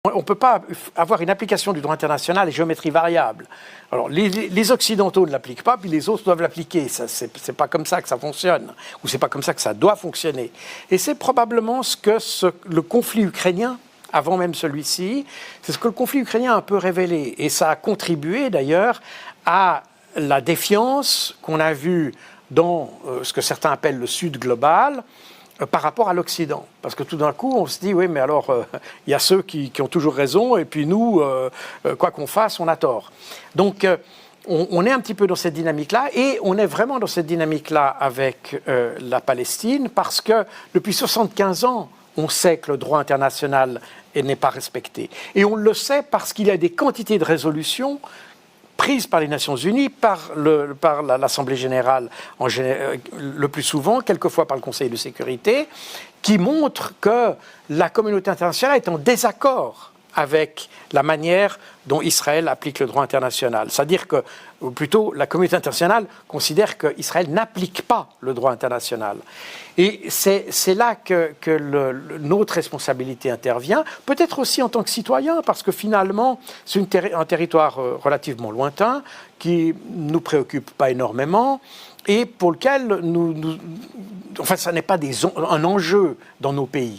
On ne peut pas avoir une application du droit international à géométrie variable. Alors, les Occidentaux ne l'appliquent pas, puis les autres doivent l'appliquer. Ce n'est pas comme ça que ça fonctionne, ou ce n'est pas comme ça que ça doit fonctionner. Et c'est probablement ce que le conflit ukrainien, avant même celui-ci, c'est ce que le conflit ukrainien a un peu révélé. Et ça a contribué d'ailleurs à la défiance qu'on a vue dans ce que certains appellent le Sud global, par rapport à l'Occident. Parce que tout d'un coup, on se dit, oui, mais alors, il y a ceux qui ont toujours raison, et puis nous, quoi qu'on fasse, on a tort. Donc, on est un petit peu dans cette dynamique-là, et on est vraiment dans cette dynamique-là avec la Palestine, parce que depuis 75 ans, on sait que le droit international n'est pas respecté. Et on le sait parce qu'il y a des quantités de résolutions prises par les Nations Unies, par l'Assemblée générale le plus souvent, quelquefois par le Conseil de sécurité, qui montrent que la communauté internationale est en désaccord avec la manière dont Israël applique le droit international. C'est-à-dire que, ou plutôt, la communauté internationale considère qu'Israël n'applique pas le droit international. Et c'est là que notre responsabilité intervient, peut-être aussi en tant que citoyen, parce que finalement, c'est un territoire relativement lointain, qui ne nous préoccupe pas énormément, et pour lequel enfin, ça n'est pas un enjeu dans nos pays.